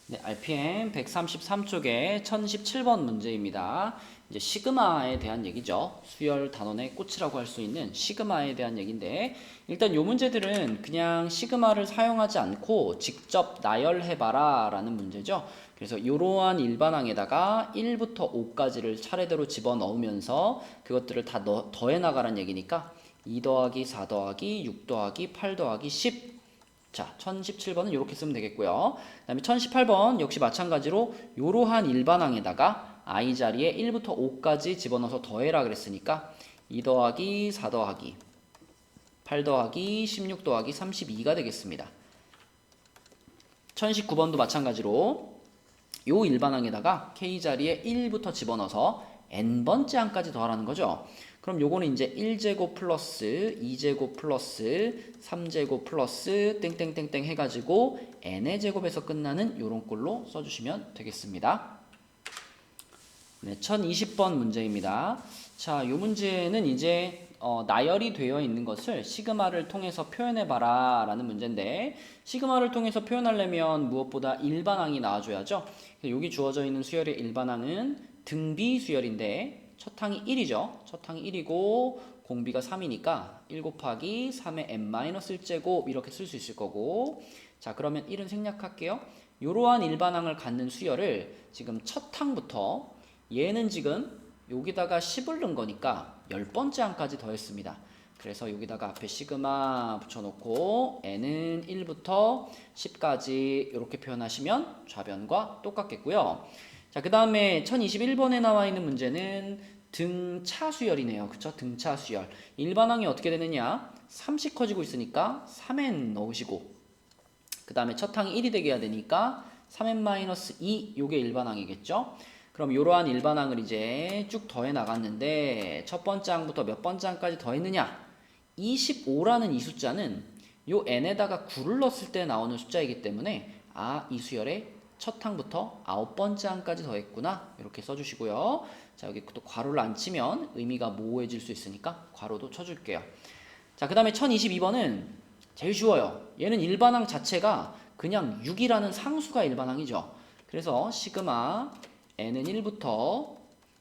네, RPM 133쪽의 1017번 문제입니다. 이제 시그마에 대한 얘기죠. 수열 단원의 꽃이라고 할 수 있는 시그마에 대한 얘기인데, 일단 요 문제들은 그냥 시그마를 사용하지 않고 직접 나열해봐라 라는 문제죠. 그래서 이러한 일반항에다가 1부터 5까지를 차례대로 집어넣으면서 그것들을 다 더해 나가라는 얘기니까 2 더하기 4 더하기 6 더하기 8 더하기 10. 자, 1017번은 이렇게 쓰면 되겠고요. 그 다음에 1018번 역시 마찬가지로 이러한 일반항에다가 i 자리에 1부터 5까지 집어넣어서 더해라 그랬으니까 2 더하기 4 더하기 8 더하기 16 더하기 32가 되겠습니다. 1019번도 마찬가지로 요 일반항에다가 k 자리에 1부터 집어넣어서 n번째 항까지 더하라는 거죠. 그럼 요거는 이제 1제곱 플러스 2제곱 플러스 3제곱 플러스 땡땡땡땡 해가지고 n의 제곱에서 끝나는 요런 꼴로 써주시면 되겠습니다. 네, 1020번 문제입니다. 자, 요 문제는 이제 나열이 되어 있는 것을 시그마를 통해서 표현해봐라 라는 문제인데, 시그마를 통해서 표현하려면 무엇보다 일반항이 나와줘야죠. 여기 주어져 있는 수열의 일반항은 등비 수열인데 첫 항이 1이죠. 첫 항이 1이고 공비가 3이니까 1 곱하기 3의 n-1제곱 이렇게 쓸 수 있을 거고, 자, 그러면 1은 생략할게요. 이러한 일반항을 갖는 수열을 지금 첫 항부터 얘는 지금 여기다가 10을 넣은 거니까 10번째 항까지 더했습니다. 그래서 여기다가 앞에 시그마 붙여놓고 n은 1부터 10까지 이렇게 표현하시면 좌변과 똑같겠고요. 자, 그 다음에 1021번에 나와 있는 문제는 등차 수열이네요. 그쵸? 등차 수열. 일반항이 어떻게 되느냐? 3씩 커지고 있으니까 3n 넣으시고, 그 다음에 첫 항이 1이 되게 해야 되니까 3n-2 요게 일반항이겠죠? 그럼 이러한 일반항을 이제 쭉 더해 나갔는데 첫 번째 항부터 몇 번째 항까지 더했느냐? 25라는 이 숫자는 요 n에다가 9를 넣었을 때 나오는 숫자이기 때문에 이 수열의 첫 항부터 9번째 항까지 더했구나 이렇게 써주시고요. 자, 여기 또 괄호를 안 치면 의미가 모호해질 수 있으니까 괄호도 쳐줄게요. 자, 그 다음에 1022번은 제일 쉬워요. 얘는 일반항 자체가 그냥 6이라는 상수가 일반항이죠. 그래서 시그마 n은 1부터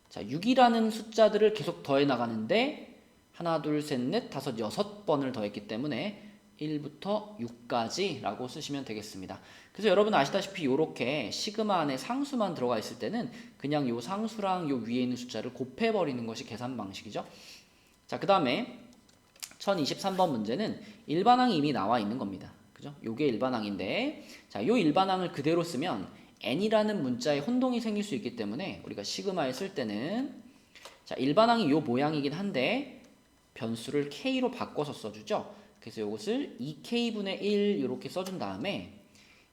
자 6이라는 숫자들을 계속 더해 나가는데 하나 둘셋넷 다섯 6번을 더했기 때문에 1부터 6까지 라고 쓰시면 되겠습니다. 그래서 여러분 아시다시피 이렇게 시그마 안에 상수만 들어가 있을 때는 그냥 요 상수랑 요 위에 있는 숫자를 곱해버리는 것이 계산 방식이죠. 자, 그 다음에 1023번 문제는 일반항이 이미 나와 있는 겁니다. 그죠? 요게 일반항인데, 자, 요 일반항을 그대로 쓰면 n이라는 문자에 혼동이 생길 수 있기 때문에 우리가 시그마에 쓸 때는 자, 일반항이 요 모양이긴 한데 변수를 k로 바꿔서 써주죠. 그래서 요것을 2k분의 1 이렇게 써준 다음에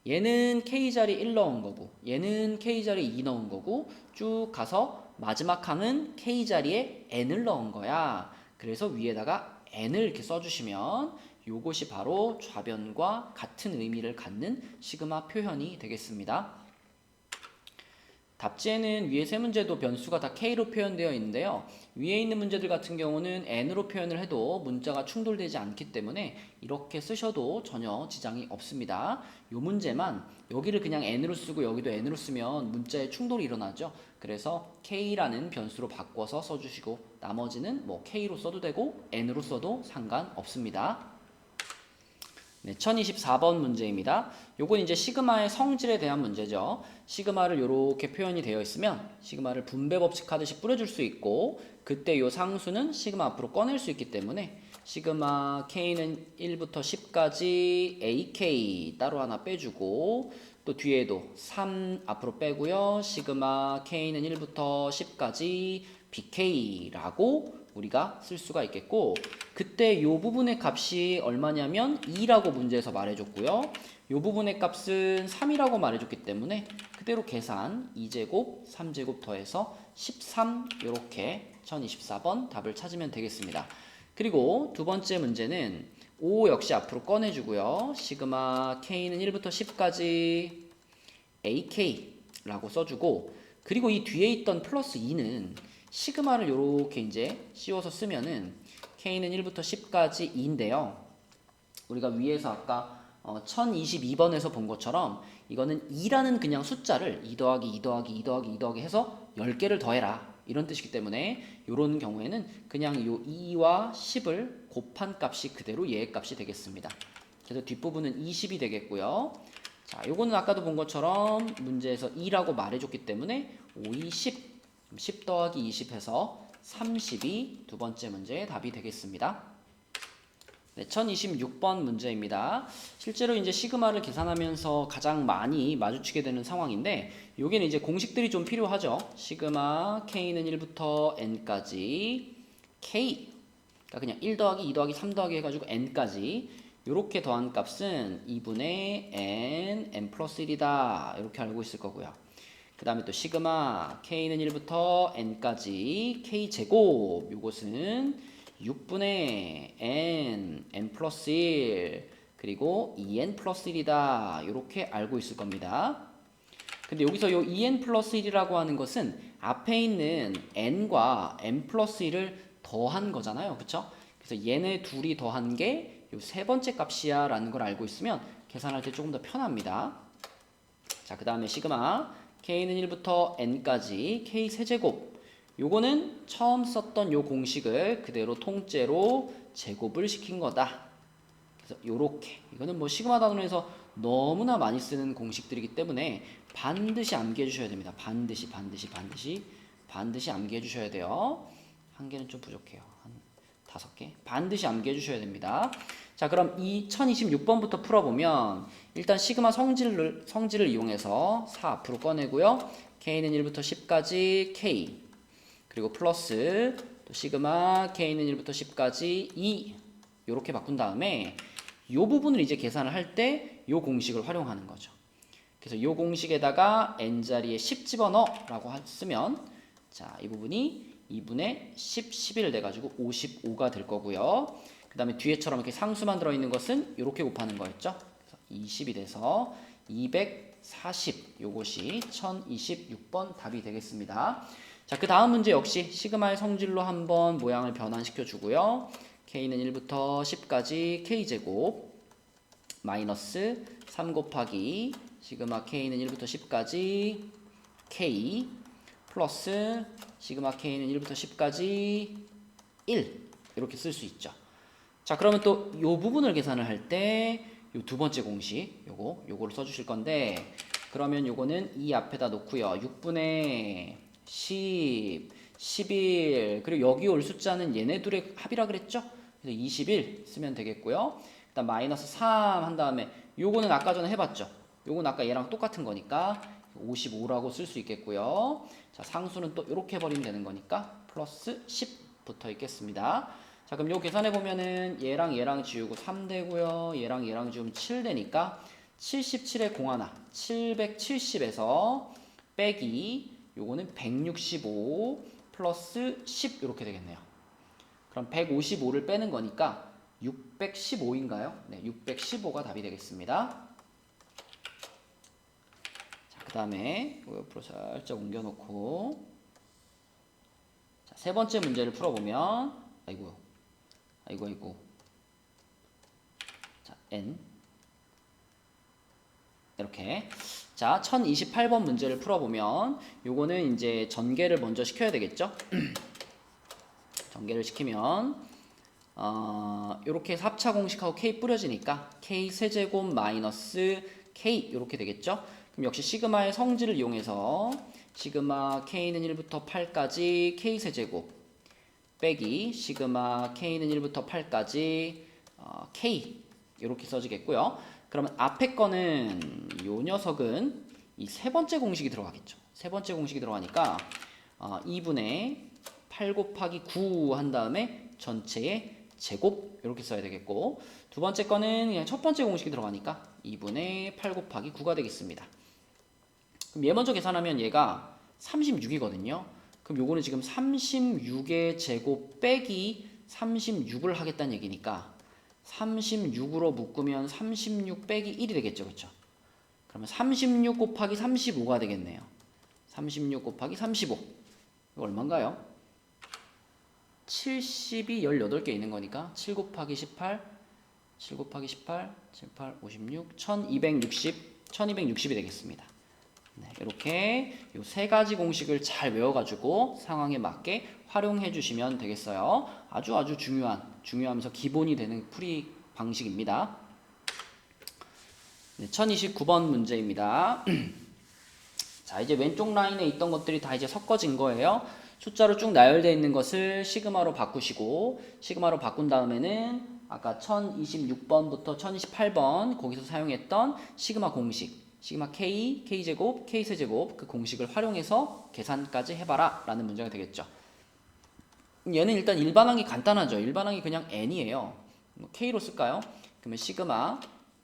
얘는 k자리 1 넣은 거고 얘는 k자리 2 넣은 거고 쭉 가서 마지막 항은 k자리에 n을 넣은 거야. 그래서 위에다가 n을 이렇게 써주시면 요것이 바로 좌변과 같은 의미를 갖는 시그마 표현이 되겠습니다. 답지에는 위에 세 문제도 변수가 다 k로 표현되어 있는데요. 위에 있는 문제들 같은 경우는 n으로 표현을 해도 문자가 충돌되지 않기 때문에 이렇게 쓰셔도 전혀 지장이 없습니다. 이 문제만 여기를 그냥 n으로 쓰고 여기도 n으로 쓰면 문자에 충돌이 일어나죠. 그래서 k라는 변수로 바꿔서 써주시고 나머지는 뭐 k로 써도 되고 n으로 써도 상관없습니다. 네, 1024번 문제입니다. 요건 이제 시그마의 성질에 대한 문제죠. 시그마를 이렇게 표현이 되어 있으면 시그마를 분배 법칙 하듯이 뿌려줄 수 있고 그때 요 상수는 시그마 앞으로 꺼낼 수 있기 때문에 시그마 k는 1부터 10까지 ak 따로 하나 빼주고 또 뒤에도 3 앞으로 빼고요. 시그마 k는 1부터 10까지 bk라고 우리가 쓸 수가 있겠고 그때 요 부분의 값이 얼마냐면 2라고 문제에서 말해줬고요. 요 부분의 값은 3이라고 말해줬기 때문에 그대로 계산 2제곱 3제곱 더해서 13 이렇게 1024번 답을 찾으면 되겠습니다. 그리고 두 번째 문제는 5 역시 앞으로 꺼내주고요. 시그마 k는 1부터 10까지 ak라고 써주고 그리고 이 뒤에 있던 플러스 2는 시그마를 이렇게 이제 씌워서 쓰면은 k는 1부터 10까지 2인데요. 우리가 위에서 아까 1022번에서 본 것처럼 이거는 2라는 그냥 숫자를 2 더하기 2 더하기 2 더하기 2 더하기 해서 10개를 더해라. 이런 뜻이기 때문에 이런 경우에는 그냥 요 2와 10을 곱한 값이 그대로 얘의 값이 되겠습니다. 그래서 뒷부분은 20이 되겠고요. 자, 요거는 아까도 본 것처럼 문제에서 2라고 말해줬기 때문에 5, 2, 10. 10 더하기 20 해서 30이 두 번째 문제의 답이 되겠습니다. 네, 1026번 문제입니다. 실제로 이제 시그마를 계산하면서 가장 많이 마주치게 되는 상황인데, 여기는 이제 공식들이 좀 필요하죠. 시그마 k는 1부터 n까지 k, 그러니까 그냥 1 더하기 2 더하기 3 더하기 해가지고 n까지 이렇게 더한 값은 2분의 n 플러스 1이다. 이렇게 알고 있을 거고요. 그 다음에 또 시그마 k는 1부터 n까지 k제곱, 요것은 6분의 n 플러스 1 그리고 2n 플러스 1이다. 이렇게 알고 있을 겁니다. 근데 여기서 요 2n 플러스 1이라고 하는 것은 앞에 있는 n과 n 플러스 1을 더한 거잖아요. 그쵸? 그래서 얘네 둘이 더한 게 요 세 번째 값이야 라는 걸 알고 있으면 계산할 때 조금 더 편합니다. 자, 그 다음에 시그마 k는 1부터 n까지 k 세제곱, 요거는 처음 썼던 요 공식을 그대로 통째로 제곱을 시킨 거다. 그래서 요렇게, 이거는 뭐 시그마 단원에서 너무나 많이 쓰는 공식들이기 때문에 반드시 암기해 주셔야 됩니다. 반드시 암기해 주셔야 돼요. 한 개는 좀 부족해요. 한 5개 반드시 암기해 주셔야 됩니다. 자, 그럼 이 1026번부터 풀어보면 일단 시그마 성질을 이용해서 4 앞으로 꺼내고요. k는 1부터 10까지 k, 그리고 플러스 또 시그마 k는 1부터 10까지 2, 이렇게 바꾼 다음에 이 부분을 이제 계산을 할 때 이 공식을 활용하는 거죠. 그래서 이 공식에다가 n자리에 10 집어넣어 라고 쓰면, 자, 이 부분이 2분의 10, 11 돼가지고 55가 될 거고요. 그 다음에 뒤에처럼 이렇게 상수만 들어있는 것은 이렇게 곱하는 거였죠. 그래서 20이 돼서 240, 요것이 1026번 답이 되겠습니다. 자, 그 다음 문제 역시 시그마의 성질로 한번 모양을 변환시켜 주고요. k는 1부터 10까지 k제곱 마이너스 3 곱하기 시그마 k는 1부터 10까지 k 플러스 시그마 k는 1부터 10까지 1, 이렇게 쓸 수 있죠. 자, 그러면 또 이 부분을 계산을 할 때 이 두 번째 공식 요거를 써주실 건데, 그러면 요거는 이 앞에다 놓고요. 6분의 10, 11, 그리고 여기 올 숫자는 얘네 둘의 합이라 그랬죠? 그래서 21 쓰면 되겠고요. 일단 마이너스 3 한 다음에 요거는 아까 전에 해봤죠? 요거는 아까 얘랑 똑같은 거니까 55라고 쓸 수 있겠고요. 자, 상수는 또 이렇게 해버리면 되는 거니까 플러스 10 붙어 있겠습니다. 자, 그럼 요 계산해 보면은 얘랑 지우고 3 되고요. 얘랑 지우면 7 되니까 77에 01, 770에서 빼기 요거는 165 플러스 10 이렇게 되겠네요. 그럼 155를 빼는 거니까 615인가요? 네, 615가 답이 되겠습니다. 자, 그 다음에 옆으로 살짝 옮겨놓고, 자, 세 번째 문제를 풀어보면, 아이고. 자, n. 이렇게. 자, 1028번 문제를 풀어보면, 요거는 이제 전개를 먼저 시켜야 되겠죠? 전개를 시키면, 요렇게 4차 공식하고 k 뿌려지니까 k 세제곱 마이너스 k 이렇게 되겠죠? 그럼 역시 시그마의 성질을 이용해서 시그마 k는 1부터 8까지 k 세제곱 빼기 시그마 k는 1부터 8까지 k 이렇게 써지겠고요. 그러면 앞에 거는 요 녀석은 이 세 번째 공식이 들어가겠죠. 세 번째 공식이 들어가니까 2분의 8 곱하기 9 한 다음에 전체의 제곱 이렇게 써야 되겠고, 두 번째 거는 그냥 첫 번째 공식이 들어가니까 2분의 8 곱하기 9가 되겠습니다. 그럼 얘 먼저 계산하면 얘가 36이거든요. 그럼 요거는 지금 36의 제곱 빼기 36을 하겠다는 얘기니까 36으로 묶으면 36 빼기 1이 되겠죠. 그렇죠? 그러면 36 곱하기 35가 되겠네요. 36 곱하기 35. 이거 얼마인가요? 70이 18개 있는 거니까 7 곱하기 18, 7 곱하기 18, 7, 8, 56, 1260 1260이 되겠습니다. 네, 이렇게 이 세 가지 공식을 잘 외워가지고 상황에 맞게 활용해 주시면 되겠어요. 아주 중요하면서 기본이 되는 풀이 방식입니다. 네, 1029번 문제입니다. 자, 이제 왼쪽 라인에 있던 것들이 다 이제 섞어진 거예요. 숫자로 쭉 나열되어 있는 것을 시그마로 바꾸시고, 시그마로 바꾼 다음에는 아까 1026번부터 1028번 거기서 사용했던 시그마 공식, 시그마 K, K제곱, K세제곱 그 공식을 활용해서 계산까지 해봐라 라는 문제가 되겠죠. 얘는 일단 일반항이 간단하죠. 일반항이 그냥 n이에요. K로 쓸까요? 그러면 시그마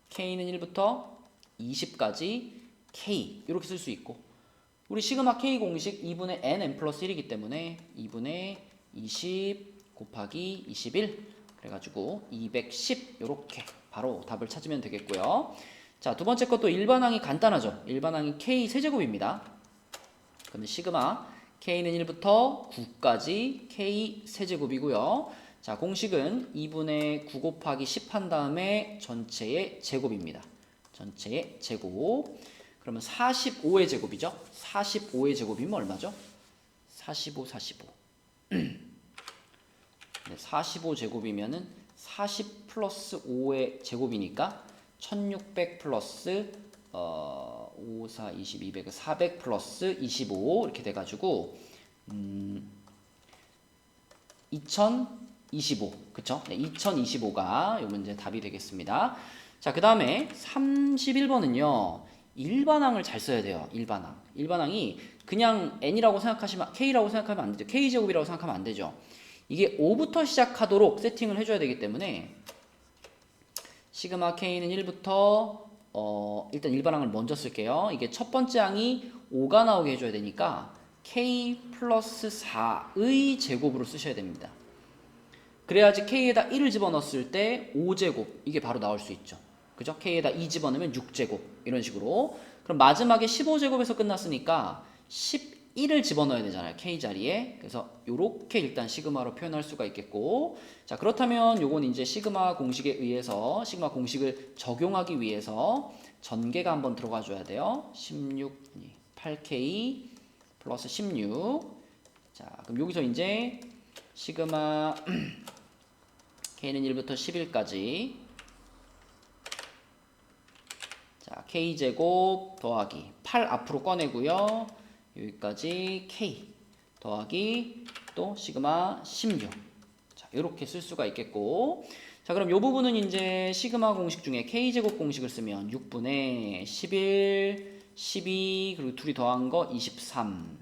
K는 1부터 20까지 K 이렇게 쓸 수 있고, 우리 시그마 K 공식 2분의 n 플러스 1이기 때문에 2분의 20 곱하기 21 그래가지고 210 이렇게 바로 답을 찾으면 되겠고요. 자, 두 번째 것도 일반항이 간단하죠. 일반항이 K 세제곱입니다. 그러면 시그마 K는 1부터 9까지 K 세제곱이고요. 자, 공식은 2분의 9 곱하기 10 한 다음에 전체의 제곱입니다. 전체의 제곱. 그러면 45의 제곱이죠. 45의 제곱이면 얼마죠? 45. 네, 45 제곱이면은 40 플러스 5의 제곱이니까 1600 플러스 5, 4, 20, 200, 400 플러스 25 이렇게 돼가지고 2025 그쵸? 네, 2025가 이 문제 답이 되겠습니다. 자, 그 다음에 31번은요 일반항을 잘 써야 돼요. 일반항이 그냥 n이라고 생각하시면 k라고 생각하면 안 되죠. k제곱이라고 생각하면 안 되죠. 이게 5부터 시작하도록 세팅을 해줘야 되기 때문에 시그마 k는 1부터 일단 일반항을 먼저 쓸게요. 이게 첫 번째 항이 5가 나오게 해줘야 되니까 k 플러스 4의 제곱으로 쓰셔야 됩니다. 그래야지 k에다 1을 집어넣었을 때 5제곱 이게 바로 나올 수 있죠. 그죠? k에다 2 집어넣으면 6제곱 이런 식으로. 그럼 마지막에 15제곱에서 끝났으니까 11을 집어넣어야 되잖아요. k 자리에. 그래서 요렇게 일단 시그마로 표현할 수가 있겠고, 자, 그렇다면 요건 이제 시그마 공식에 의해서 시그마 공식을 적용하기 위해서 전개가 한번 들어가 줘야 돼요. 8k 플러스 16. 자, 그럼 여기서 이제 시그마 k는 1부터 11까지 자, k제곱 더하기 8 앞으로 꺼내고요. 여기까지 k 더하기 또 시그마 16. 자, 이렇게 쓸 수가 있겠고, 자, 그럼 이 부분은 이제 시그마 공식 중에 k제곱 공식을 쓰면 6분의 11, 12 그리고 둘이 더한 거 23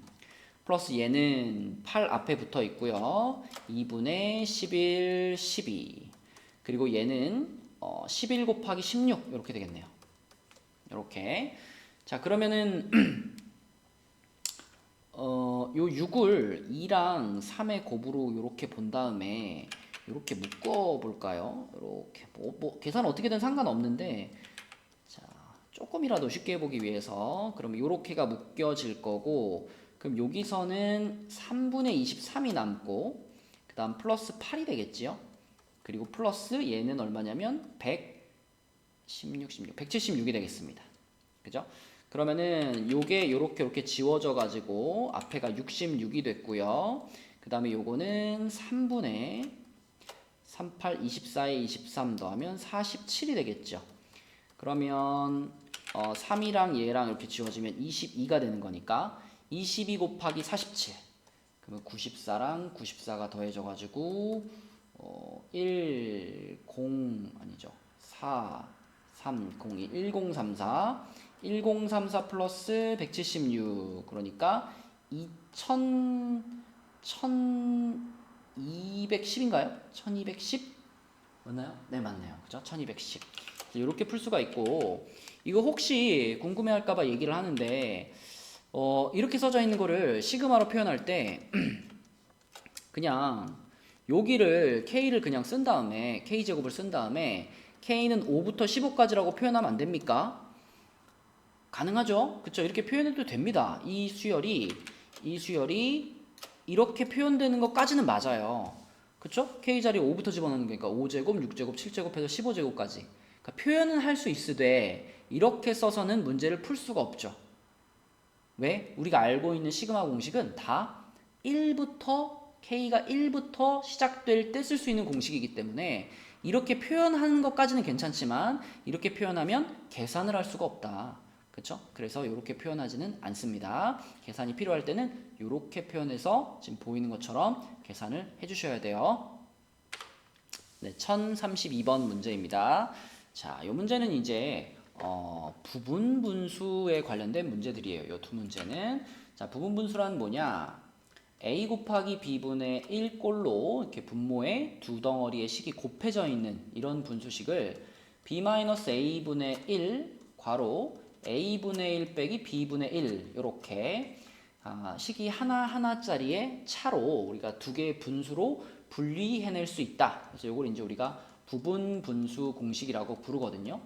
플러스 얘는 8 앞에 붙어 있고요. 2분의 11, 12 그리고 얘는 11 곱하기 16 이렇게 되겠네요. 이렇게. 자, 그러면은 요 6을 2랑 3의 곱으로 이렇게 본 다음에 이렇게 묶어 볼까요? 이렇게 뭐 계산 어떻게든 상관없는데, 자, 조금이라도 쉽게 해보기 위해서 그러면 이렇게가 묶여질 거고, 그럼 여기서는 3분의 23이 남고 그 다음 플러스 8이 되겠지요. 그리고 플러스 얘는 얼마냐면 176이 되겠습니다. 그죠? 그러면은 요게 요렇게 지워져 가지고 앞에가 66이 됐고요. 그 다음에 요거는 3분의 38, 24에 23 더하면 47이 되겠죠. 그러면 3이랑 얘랑 이렇게 지워지면 22가 되는 거니까 22 곱하기 47 그러면 94랑 94가 더해져 가지고 1034 플러스 176 그러니까 1210인가요? 1210 맞나요? 네, 맞네요. 그죠? 1210 이렇게 풀 수가 있고, 이거 혹시 궁금해할까봐 얘기를 하는데 이렇게 써져 있는 거를 시그마로 표현할 때 그냥 여기를 k를 그냥 쓴 다음에 k제곱을 쓴 다음에 k는 5부터 15까지라고 표현하면 안 됩니까? 가능하죠? 그쵸? 이렇게 표현해도 됩니다. 이 수열이 이렇게 표현되는 것까지는 맞아요. 그쵸? k 자리에 5부터 집어넣는 거니까 5제곱, 6제곱, 7제곱 해서 15제곱까지. 그러니까 표현은 할 수 있으되 이렇게 써서는 문제를 풀 수가 없죠. 왜? 우리가 알고 있는 시그마 공식은 다 1부터 K가 1부터 시작될 때 쓸 수 있는 공식이기 때문에 이렇게 표현하는 것까지는 괜찮지만 이렇게 표현하면 계산을 할 수가 없다. 그렇죠? 그래서 이렇게 표현하지는 않습니다. 계산이 필요할 때는 이렇게 표현해서 지금 보이는 것처럼 계산을 해주셔야 돼요. 네, 1032번 문제입니다. 자, 이 문제는 이제 부분 분수에 관련된 문제들이에요. 이 두 문제는. 자, 부분 분수란 뭐냐? a 곱하기 b분의 1꼴로 이렇게 분모의 두 덩어리의 식이 곱해져 있는 이런 분수식을 b-a분의 1 괄호 a분의 1 빼기 b분의 1 이렇게 식이 하나짜리의 차로 우리가 두 개의 분수로 분리해낼 수 있다. 그래서 이걸 이제 우리가 부분 분수 공식이라고 부르거든요.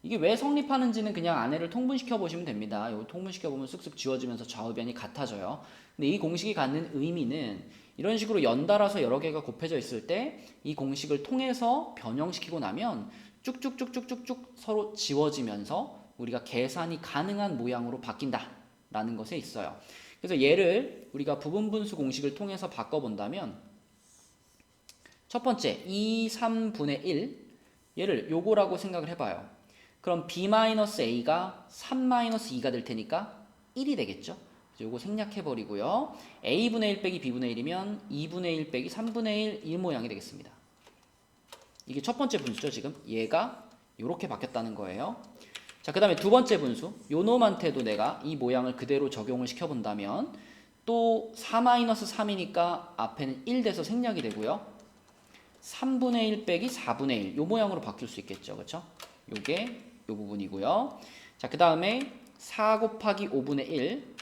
이게 왜 성립하는지는 그냥 안에를 통분시켜 보시면 됩니다. 이거 통분시켜 보면 쓱쓱 지워지면서 좌우변이 같아져요. 근데 이 공식이 갖는 의미는 이런 식으로 연달아서 여러 개가 곱해져 있을 때 이 공식을 통해서 변형시키고 나면 쭉쭉쭉쭉쭉쭉 서로 지워지면서 우리가 계산이 가능한 모양으로 바뀐다라는 것에 있어요. 그래서 얘를 우리가 부분분수 공식을 통해서 바꿔본다면 첫 번째 2, 3분의 1 얘를 요거라고 생각을 해봐요. 그럼 b-a가 3-2가 될 테니까 1이 되겠죠. 요거 생략해버리고요. a분의 1 빼기 b분의 1이면 2분의 1 빼기 3분의 1 이 모양이 되겠습니다. 이게 첫 번째 분수죠. 지금 얘가 이렇게 바뀌었다는 거예요. 자, 그 다음에 두 번째 분수 요 놈한테도 내가 이 모양을 그대로 적용을 시켜본다면 또 4-3이니까 앞에는 1 돼서 생략이 되고요. 3분의 1 빼기 4분의 1 요 모양으로 바뀔 수 있겠죠. 그렇죠? 요게 요 부분이고요. 자, 그 다음에 4 곱하기 5분의 1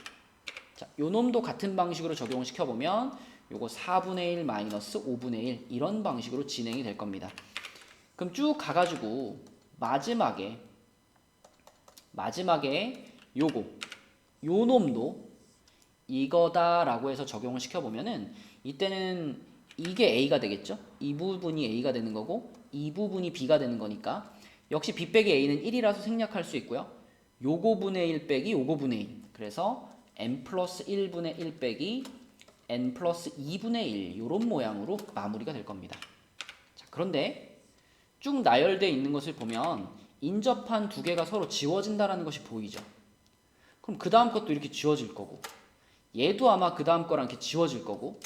자, 요 놈도 같은 방식으로 적용을 시켜보면 요거 4분의 1 마이너스 5분의 1 이런 방식으로 진행이 될 겁니다. 그럼 쭉 가가지고 마지막에 요거 요 놈도 이거다라고 해서 적용을 시켜보면은 이때는 이게 A가 되겠죠? 이 부분이 A가 되는 거고 이 부분이 B가 되는 거니까 역시 B 빼기 A는 1이라서 생략할 수 있고요. 요거 분의 1 빼기 요거 분의 1 그래서 n 플러스 1분의 1 빼기 n 플러스 2분의 1 요런 모양으로 마무리가 될 겁니다. 자, 그런데 쭉 나열되어 있는 것을 보면 인접한 두 개가 서로 지워진다는 것이 보이죠. 그럼 그 다음 것도 이렇게 지워질 거고 얘도 아마 그 다음 거랑 이렇게 지워질 거고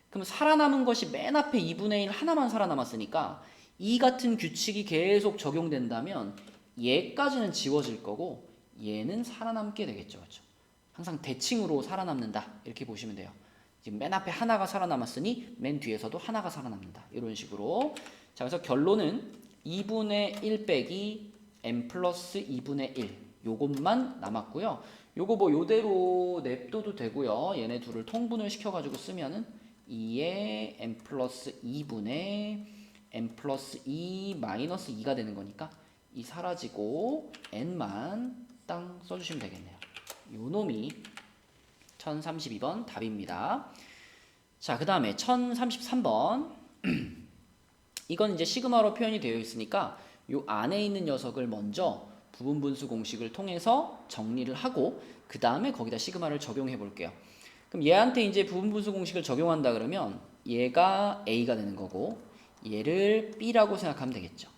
그럼 살아남은 것이 맨 앞에 2분의 1 하나만 살아남았으니까 이 같은 규칙이 계속 적용된다면 얘까지는 지워질 거고 얘는 살아남게 되겠죠. 그렇죠? 항상 대칭으로 살아남는다 이렇게 보시면 돼요. 지금 맨 앞에 하나가 살아남았으니 맨 뒤에서도 하나가 살아남는다 이런 식으로. 자, 그래서 결론은 2분의 1 빼기 n 플러스 2분의 1 요것만 남았고요. 요거 뭐 요대로 냅둬도 되고요. 얘네 둘을 통분을 시켜가지고 쓰면은 2의 n 플러스 2분의 n 플러스 2 마이너스 2가 되는 거니까 이 사라지고 n만 땅 써주시면 되겠네요. 요 놈이 1032번 답입니다. 자, 그 다음에 1033번 이건 이제 시그마로 표현이 되어 있으니까 요 안에 있는 녀석을 먼저 부분분수 공식을 통해서 정리를 하고 그 다음에 거기다 시그마를 적용해 볼게요. 그럼 얘한테 이제 부분분수 공식을 적용한다 그러면 얘가 A가 되는 거고 얘를 B라고 생각하면 되겠죠.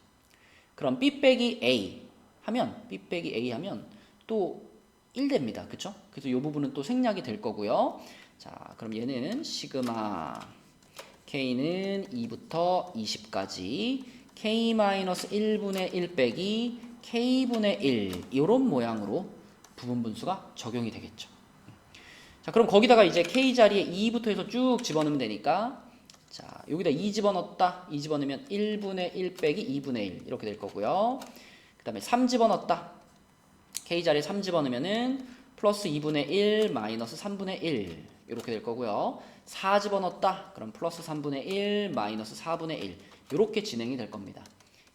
그럼 B 빼기 A 하면 또 1 됩니다. 그쵸? 그래서 이 부분은 또 생략이 될 거고요. 자, 그럼 얘는 시그마 K는 2부터 20까지 K-1분의 1 빼기 K분의 1 이런 모양으로 부분분수가 적용이 되겠죠. 자, 그럼 거기다가 이제 K 자리에 2부터 해서 쭉 집어넣으면 되니까 자, 여기다 2 집어넣었다. 2 집어넣으면 1분의 1 빼기 2분의 1 이렇게 될 거고요. 그 다음에 3 집어넣었다. K 자리에 3 집어넣으면은 플러스 2분의 1 마이너스 3분의 1 이렇게 될 거고요. 4 집어넣었다. 그럼 플러스 3분의 1 마이너스 4분의 1 이렇게 진행이 될 겁니다.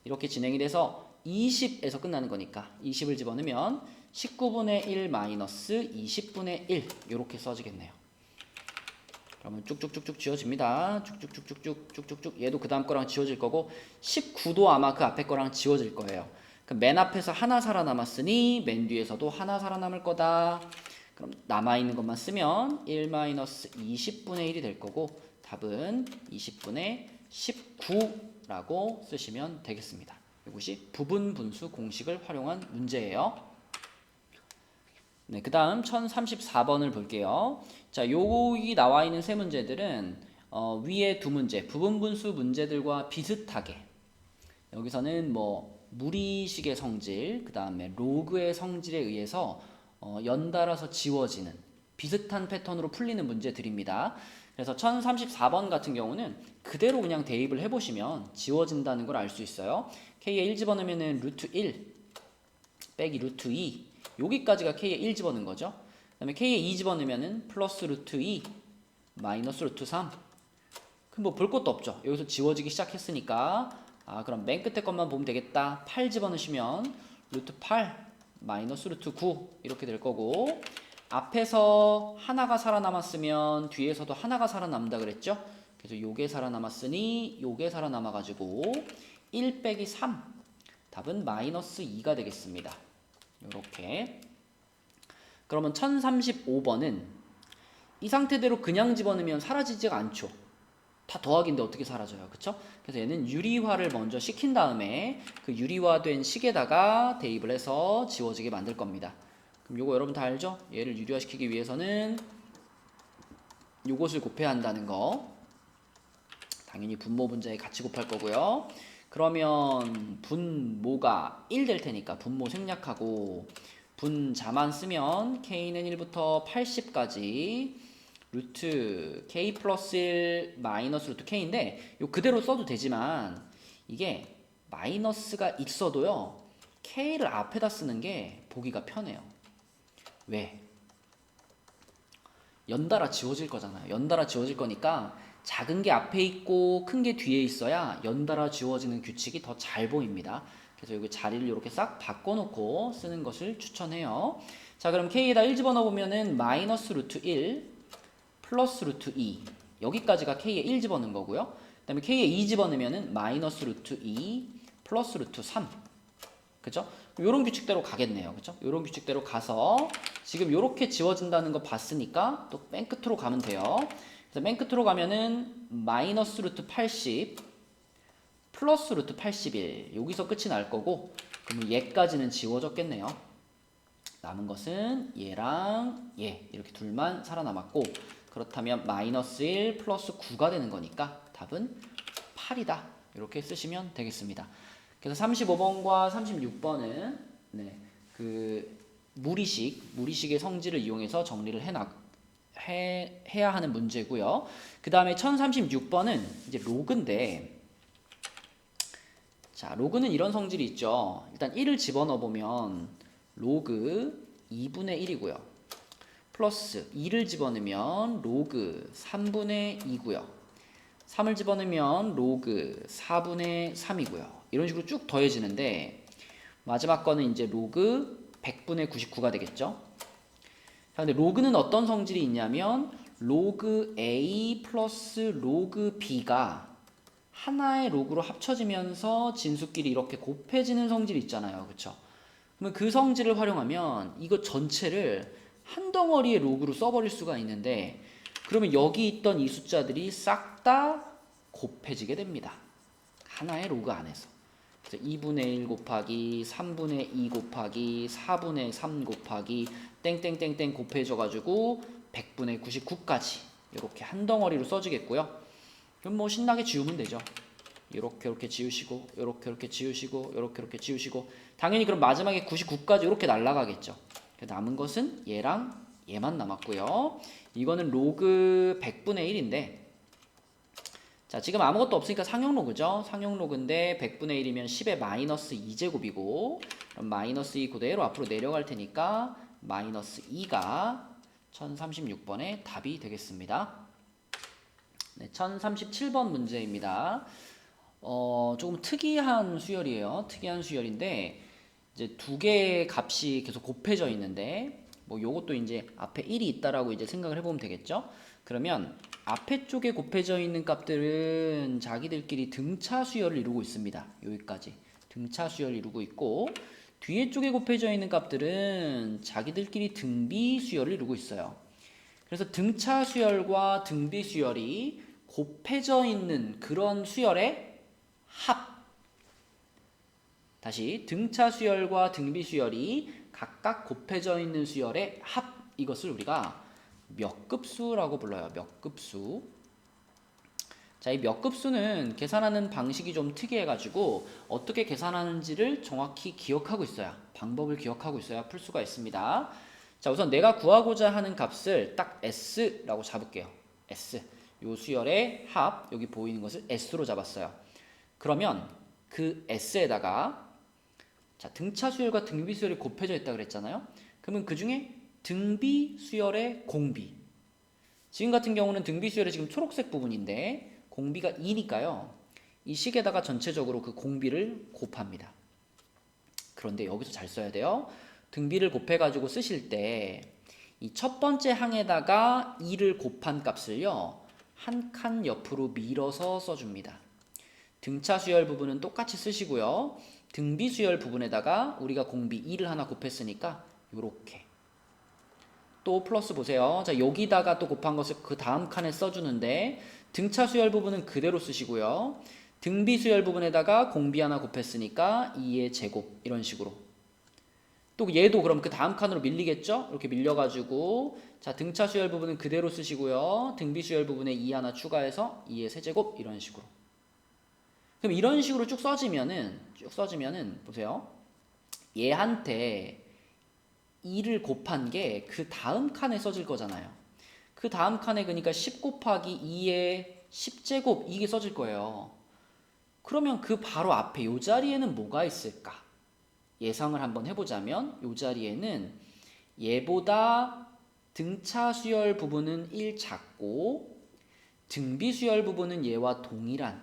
이렇게 진행이 돼서 20에서 끝나는 거니까 20을 집어넣으면 19분의 1 마이너스 20분의 1 이렇게 써지겠네요. 그러면 쭉쭉쭉쭉 지워집니다. 쭉쭉쭉쭉쭉 얘도 그 다음 거랑 지워질 거고 19도 아마 그 앞에 거랑 지워질 거예요. 그럼 맨 앞에서 하나 살아남았으니 맨 뒤에서도 하나 살아남을 거다. 그럼 남아있는 것만 쓰면 1-20분의 1이 될 거고 답은 20분의 19라고 쓰시면 되겠습니다. 이것이 부분 분수 공식을 활용한 문제예요. 네, 그 다음 1034번을 볼게요. 자, 여기 나와 있는 세 문제들은 위에 두 문제, 부분 분수 문제들과 비슷하게 여기서는 뭐 무리식의 성질, 그 다음에 로그의 성질에 의해서 연달아서 지워지는 비슷한 패턴으로 풀리는 문제들입니다. 그래서 1034번 같은 경우는 그대로 그냥 대입을 해보시면 지워진다는 걸 알 수 있어요. K에 1 집어넣으면 루트 1 빼기 루트 2 여기까지가 K에 1 집어넣은 거죠. 그 다음에 K에 2 집어넣으면 플러스 루트 2 마이너스 루트 3 그럼 뭐 볼 것도 없죠. 여기서 지워지기 시작했으니까 그럼 맨 끝에 것만 보면 되겠다. 8 집어넣으시면 루트 8 마이너스 루트 9 이렇게 될 거고 앞에서 하나가 살아남았으면 뒤에서도 하나가 살아남는다 그랬죠. 그래서 요게 살아남았으니 요게 살아남아가지고 1 빼기 3 답은 마이너스 2가 되겠습니다. 요렇게 그러면 1035번은 이 상태대로 그냥 집어넣으면 사라지지가 않죠. 다 더하기인데 어떻게 사라져요, 그쵸? 그래서 얘는 유리화를 먼저 시킨 다음에 그 유리화된 식에다가 대입을 해서 지워지게 만들 겁니다. 그럼 요거 여러분 다 알죠? 얘를 유리화시키기 위해서는 요것을 곱해야 한다는 거. 당연히 분모 분자에 같이 곱할 거고요. 그러면 분모가 1 될 테니까 분모 생략하고 분자만 쓰면 K는 1부터 80까지 루트 K 플러스 1 마이너스 루트 K인데 요 그대로 써도 되지만 이게 마이너스가 있어도요 K를 앞에다 쓰는 게 보기가 편해요. 왜? 연달아 지워질 거잖아요. 연달아 지워질 거니까 작은 게 앞에 있고 큰 게 뒤에 있어야 연달아 지워지는 규칙이 더 잘 보입니다. 그래서 여기 자리를 이렇게 싹 바꿔놓고 쓰는 것을 추천해요. 자, 그럼 K에다 1 집어넣으면은 마이너스 루트 1 플러스 루트 2 여기까지가 K에 1 집어넣은 거고요. 그 다음에 K에 2 집어넣으면은 마이너스 루트 2 플러스 루트 3 그죠? 요런 규칙대로 가겠네요. 그죠? 요런 규칙대로 가서 지금 요렇게 지워진다는 거 봤으니까 또 맨 끝으로 가면 돼요. 그래서 맨 끝으로 가면은 마이너스 루트 80 플러스 루트 81 여기서 끝이 날 거고 그러면 얘까지는 지워졌겠네요. 남은 것은 얘랑 얘 이렇게 둘만 살아남았고 그렇다면 마이너스 1 플러스 9가 되는 거니까 답은 8이다. 이렇게 쓰시면 되겠습니다. 그래서 35번과 36번은 그 무리식의 성질을 이용해서 정리를 해야 하는 문제고요. 그 다음에 1036번은 이제 로그인데 자, 로그는 이런 성질이 있죠. 일단 1을 집어넣어 보면 로그 2분의 1이고요. 플러스 2를 집어넣으면 로그 3분의 2고요. 3을 집어넣으면 로그 4분의 3이고요. 이런 식으로 쭉 더해지는데 마지막 거는 이제 로그 100분의 99가 되겠죠. 자, 근데 로그는 어떤 성질이 있냐면 로그 A 플러스 로그 B가 하나의 로그로 합쳐지면서 진수끼리 이렇게 곱해지는 성질이 있잖아요. 그쵸? 그러면 그 성질을 활용하면 이거 전체를 한 덩어리의 로그로 써버릴 수가 있는데 그러면 여기 있던 이 숫자들이 싹 다 곱해지게 됩니다. 하나의 로그 안에서. 그래서 2분의 1 곱하기 3분의 2 곱하기 4분의 3 곱하기 땡땡땡땡 곱해져가지고 100분의 99까지 이렇게 한 덩어리로 써지겠고요. 그럼 뭐 신나게 지우면 되죠. 이렇게 지우시고 이렇게 지우시고 이렇게 지우시고 당연히 그럼 마지막에 99까지 이렇게 날아가겠죠. 남은 것은 얘랑 얘만 남았고요. 이거는 로그 100분의 1인데 자, 지금 아무것도 없으니까 상용 로그죠. 상용 로그인데 100분의 1이면 10의 마이너스 2제곱이고 그럼 마이너스 2 그대로 앞으로 내려갈 테니까 마이너스 2가 1036번의 답이 되겠습니다. 네, 1037번 문제입니다. 조금 특이한 수열이에요. 특이한 수열인데 이제 두 개의 값이 계속 곱해져 있는데 뭐 요것도 이제 앞에 1이 있다라고 이제 생각을 해보면 되겠죠. 그러면 앞에 쪽에 곱해져 있는 값들은 자기들끼리 등차 수열을 이루고 있습니다. 여기까지 등차 수열을 이루고 있고 뒤에 쪽에 곱해져 있는 값들은 자기들끼리 등비 수열을 이루고 있어요. 그래서 등차 수열과 등비 수열이 곱해져 있는 그런 수열의 합. 다시 등차 수열과 등비 수열이 각각 곱해져 있는 수열의 합. 이것을 우리가 몇 급수라고 불러요. 몇 급수. 자, 이 몇 급수는 계산하는 방식이 좀 특이해가지고 어떻게 계산하는지를 정확히 기억하고 있어야, 방법을 기억하고 있어야 풀 수가 있습니다. 자, 우선 내가 구하고자 하는 값을 딱 S라고 잡을게요. S. 요 수열의 합, 여기 보이는 것을 S로 잡았어요. 그러면 그 S에다가 자, 등차 수열과 등비 수열이 곱해져 있다 그랬잖아요. 그러면 그 중에 등비 수열의 공비. 지금 같은 경우는 등비 수열의 지금 초록색 부분인데 공비가 2니까요. 이 식에다가 전체적으로 그 공비를 곱합니다. 그런데 여기서 잘 써야 돼요. 등비를 곱해가지고 쓰실 때 이 첫 번째 항에다가 2를 곱한 값을요. 한 칸 옆으로 밀어서 써줍니다. 등차 수열 부분은 똑같이 쓰시고요. 등비 수열 부분에다가 우리가 공비 2를 하나 곱했으니까 요렇게. 또 플러스 보세요. 자, 여기다가 또 곱한 것을 그 다음 칸에 써주는데 등차 수열 부분은 그대로 쓰시고요. 등비 수열 부분에다가 공비 하나 곱했으니까 2의 제곱 이런 식으로. 또 얘도 그럼 그 다음 칸으로 밀리겠죠? 이렇게 밀려가지고 자, 등차 수열 부분은 그대로 쓰시고요. 등비 수열 부분에 2 하나 추가해서 2의 세제곱 이런 식으로. 그럼 이런 식으로 쭉 써지면은 보세요. 얘한테 2를 곱한 게 그 다음 칸에 써질 거잖아요. 그 다음 칸에 그러니까 10 곱하기 2의 10제곱 이게 써질 거예요. 그러면 그 바로 앞에 요 자리에는 뭐가 있을까? 예상을 한번 해보자면 요 자리에는 얘보다 등차 수열 부분은 1 작고 등비 수열 부분은 얘와 동일한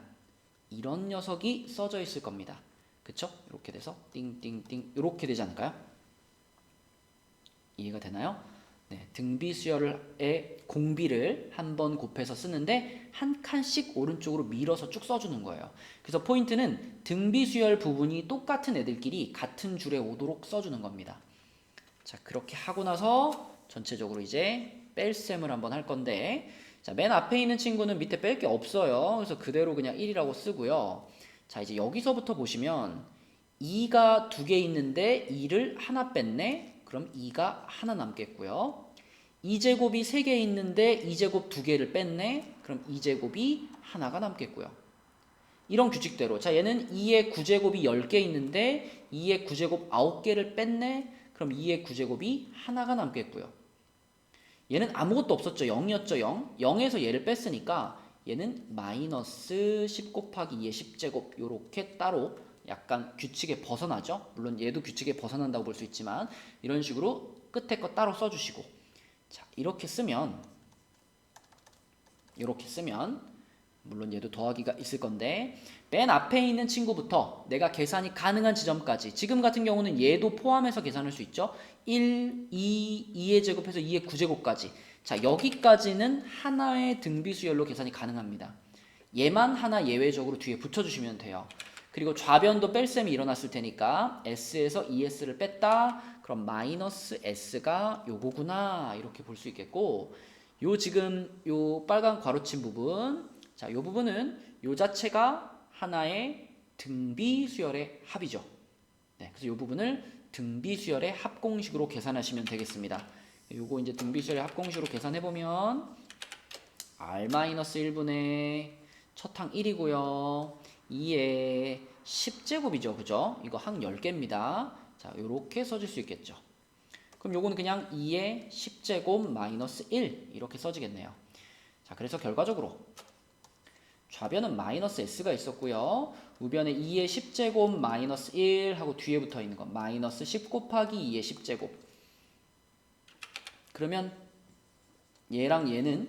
이런 녀석이 써져 있을 겁니다. 그쵸? 이렇게 돼서 띵띵띵 이렇게 되지 않을까요? 이해가 되나요? 네, 등비 수열의 공비를 한번 곱해서 쓰는데 한 칸씩 오른쪽으로 밀어서 쭉 써주는 거예요. 그래서 포인트는 등비 수열 부분이 똑같은 애들끼리 같은 줄에 오도록 써주는 겁니다. 자, 그렇게 하고 나서 전체적으로 이제 뺄셈을 한번 할 건데 자, 맨 앞에 있는 친구는 밑에 뺄 게 없어요. 그래서 그대로 그냥 1이라고 쓰고요. 자, 이제 여기서부터 보시면 2가 2개 있는데 2를 하나 뺐네. 그럼 2가 하나 남겠고요. 2제곱이 3개 있는데 2제곱 2개를 뺐네. 그럼 2제곱이 하나가 남겠고요. 이런 규칙대로 자, 얘는 2의 9제곱이 10개 있는데 2의 9제곱 9개를 뺐네. 그럼 2의 9제곱이 하나가 남겠고요. 얘는 아무것도 없었죠. 0이었죠. 0. 0에서 얘를 뺐으니까 얘는 마이너스 10 곱하기 2의 10제곱 요렇게 따로 약간 규칙에 벗어나죠. 물론 얘도 규칙에 벗어난다고 볼 수 있지만 이런 식으로 끝에 거 따로 써주시고 자, 이렇게 쓰면 물론 얘도 더하기가 있을 건데 맨 앞에 있는 친구부터 내가 계산이 가능한 지점까지 지금 같은 경우는 얘도 포함해서 계산할 수 있죠. 1, 2, 2의 제곱해서 2의 9제곱까지 자, 여기까지는 하나의 등비수열로 계산이 가능합니다. 얘만 하나 예외적으로 뒤에 붙여주시면 돼요. 그리고 좌변도 뺄셈이 일어났을 테니까 S에서 ES를 뺐다. 그럼 마이너스 S가 요거구나 이렇게 볼 수 있겠고 요 지금 요 빨간 괄호친 부분 자, 요 부분은 요 자체가 하나의 등비 수열의 합이죠. 네, 그래서 요 부분을 등비 수열의 합공식으로 계산하시면 되겠습니다. 요거 이제 등비 수열의 합공식으로 계산해 보면 R-1분의 첫 항 1이고요. 2의 10제곱이죠. 그죠? 이거 항 10개입니다. 자, 요렇게 써줄 수 있겠죠. 그럼 요거는 그냥 2의 10제곱 마이너스 1 이렇게 써지겠네요. 자, 그래서 결과적으로 좌변은 마이너스 S가 있었고요. 우변에 2의 10제곱 마이너스 1 하고 뒤에 붙어 있는 건 마이너스 10 곱하기 2의 10제곱. 그러면 얘랑 얘는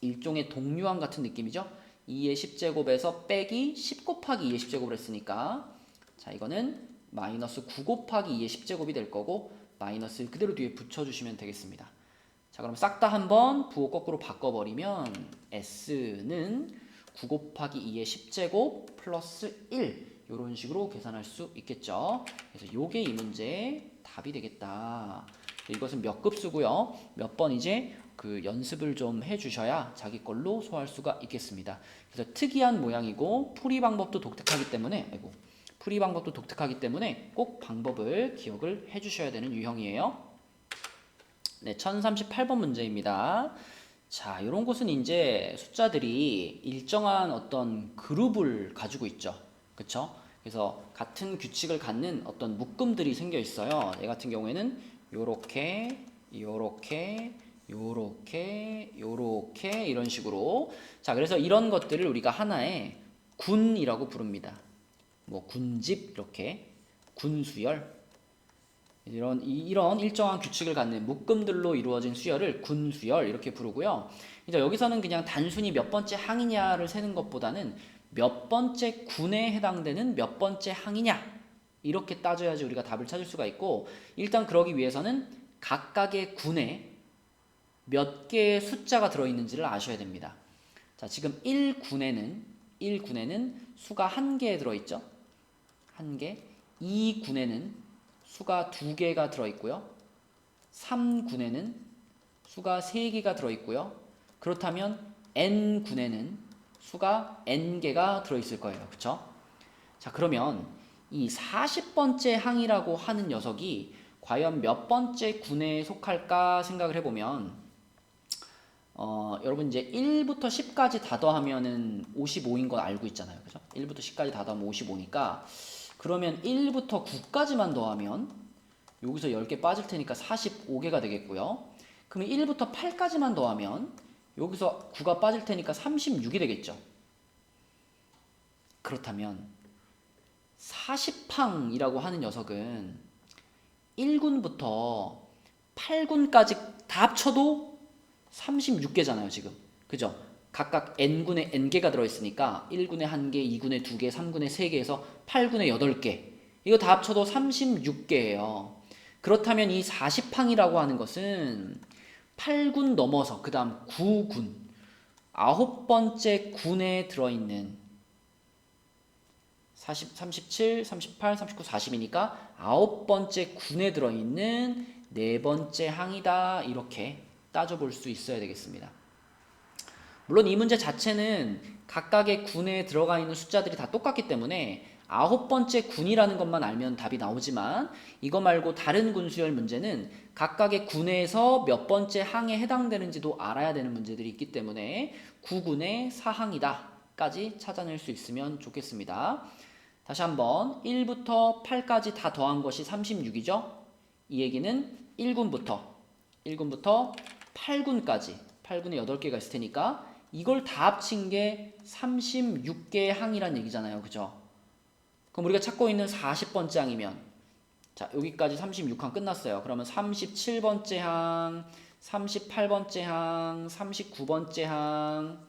일종의 동류항 같은 느낌이죠. 2의 10제곱에서 빼기 10 곱하기 2의 10제곱을 했으니까 자, 이거는 마이너스 9 곱하기 2의 10제곱이 될 거고 마이너스 그대로 뒤에 붙여주시면 되겠습니다. 자, 그럼 싹 다 한번 부호 거꾸로 바꿔버리면 S는 9 곱하기 2의 10제곱 플러스 1 이런 식으로 계산할 수 있겠죠. 그래서 요게 이 문제 답이 되겠다. 이것은 몇 급수고요. 몇 번 이제 그 연습을 좀 해주셔야 자기 걸로 소화할 수가 있겠습니다. 그래서 특이한 모양이고 풀이 방법도 독특하기 때문에 꼭 방법을 기억을 해주셔야 되는 유형이에요. 네, 1038번 문제입니다. 자, 이런 곳은 이제 숫자들이 일정한 어떤 그룹을 가지고 있죠. 그쵸? 그래서 같은 규칙을 갖는 어떤 묶음들이 생겨 있어요. 얘 같은 경우에는 요렇게, 요렇게, 요렇게, 요렇게 이런 식으로. 자, 그래서 이런 것들을 우리가 하나의 군이라고 부릅니다. 뭐 군집 이렇게 군수열 이런 일정한 규칙을 갖는 묶음들로 이루어진 수열을 군수열 이렇게 부르고요. 이제 여기서는 그냥 단순히 몇 번째 항이냐를 세는 것보다는 몇 번째 군에 해당되는 몇 번째 항이냐 이렇게 따져야지 우리가 답을 찾을 수가 있고, 일단 그러기 위해서는 각각의 군에 몇 개의 숫자가 들어있는지를 아셔야 됩니다. 자, 지금 1군에는 수가 1개 들어있죠. 1개. 2군에는 수가 2개가 들어있고요. 3군에는 수가 3개가 들어있고요. 그렇다면 n군에는 수가 n개가 들어있을 거예요. 그쵸? 자, 그러면 이 40번째 항이라고 하는 녀석이 과연 몇 번째 군에 속할까 생각을 해보면 여러분 이제 1부터 10까지 다 더하면은 55인 건 알고 있잖아요. 그죠? 1부터 10까지 다 더하면 55니까 그러면 1부터 9까지만 더하면 여기서 10개 빠질 테니까 45개가 되겠고요. 그럼 1부터 8까지만 더하면 여기서 9가 빠질 테니까 36이 되겠죠. 그렇다면 40항이라고 하는 녀석은 1군부터 8군까지 다 합쳐도 36개잖아요, 지금. 그죠? 각각 n군에 n개가 들어있으니까 1군에 1개, 2군에 2개, 3군에 3개 해서 8군에 8개. 이거 다 합쳐도 36개예요. 그렇다면 이 40항이라고 하는 것은 8군 넘어서 그 다음 9군, 9번째 군에 들어있는 37, 38, 39, 40이니까 9번째 군에 들어있는 4번째 항이다. 이렇게 따져볼 수 있어야 되겠습니다. 물론 이 문제 자체는 각각의 군에 들어가 있는 숫자들이 다 똑같기 때문에 9번째 군이라는 것만 알면 답이 나오지만, 이거 말고 다른 군수열 문제는 각각의 군에서 몇 번째 항에 해당되는지도 알아야 되는 문제들이 있기 때문에 9군의 4항이다 까지 찾아낼 수 있으면 좋겠습니다. 다시 한번 1부터 8까지 다 더한 것이 36이죠. 이 얘기는 1군부터 8군까지 8군에 8개가 있을 테니까 이걸 다 합친 게 36개의 항이란 얘기잖아요. 그죠? 그럼 우리가 찾고 있는 40번째 항이면, 자, 여기까지 36항 끝났어요. 그러면 37번째 항, 38번째 항, 39번째 항,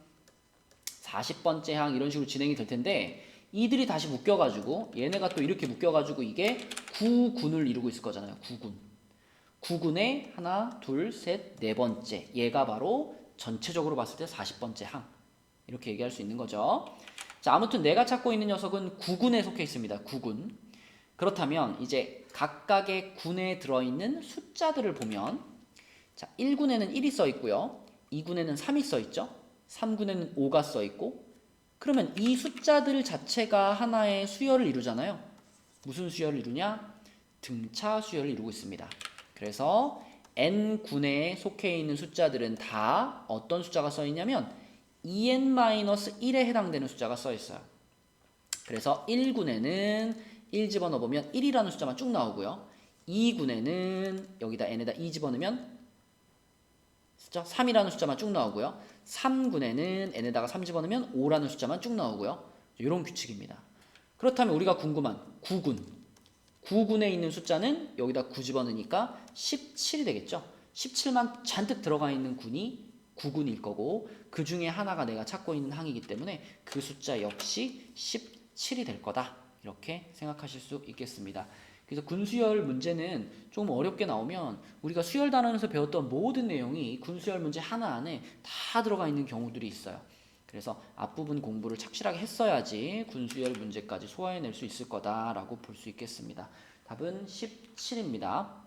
40번째 항 이런 식으로 진행이 될 텐데, 이들이 다시 묶여가지고 얘네가 또 이렇게 묶여가지고 이게 9군을 이루고 있을 거잖아요. 9군의 하나, 둘, 셋, 네 번째. 얘가 바로 전체적으로 봤을 때 40번째 항. 이렇게 얘기할 수 있는 거죠. 자, 아무튼 내가 찾고 있는 녀석은 9군에 속해 있습니다. 9군. 그렇다면 이제 각각의 군에 들어있는 숫자들을 보면, 자, 1군에는 1이 써 있고요. 2군에는 3이 써 있죠. 3군에는 5가 써 있고, 그러면 이 숫자들 자체가 하나의 수열을 이루잖아요. 무슨 수열을 이루냐? 등차 수열을 이루고 있습니다. 그래서 n군에 속해 있는 숫자들은 다 어떤 숫자가 써 있냐면 2n-1에 해당되는 숫자가 써 있어요. 그래서 1군에는 1 집어넣어 보면 1이라는 숫자만 쭉 나오고요. 2군에는 여기다 n에다 2 집어넣으면 3이라는 숫자만 쭉 나오고요. 3군에는 n에다가 3 집어넣으면 5라는 숫자만 쭉 나오고요. 이런 규칙입니다. 그렇다면 우리가 궁금한 9군에 있는 숫자는 여기다 9 집어넣으니까 17이 되겠죠. 17만 잔뜩 들어가 있는 군이 9군일 거고, 그 중에 하나가 내가 찾고 있는 항이기 때문에 그 숫자 역시 17이 될 거다. 이렇게 생각하실 수 있겠습니다. 그래서 군수열 문제는 좀 어렵게 나오면 우리가 수열 단원에서 배웠던 모든 내용이 군수열 문제 하나 안에 다 들어가 있는 경우들이 있어요. 그래서 앞부분 공부를 착실하게 했어야지 군수열 문제까지 소화해낼 수 있을 거다라고 볼 수 있겠습니다. 답은 17입니다.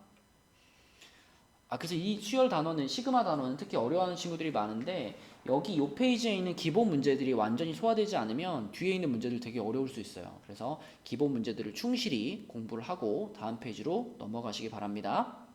그래서 이 수열 단원은 시그마 단원은 특히 어려워하는 친구들이 많은데 여기 이 페이지에 있는 기본 문제들이 완전히 소화되지 않으면 뒤에 있는 문제들 되게 어려울 수 있어요. 그래서 기본 문제들을 충실히 공부를 하고 다음 페이지로 넘어가시기 바랍니다.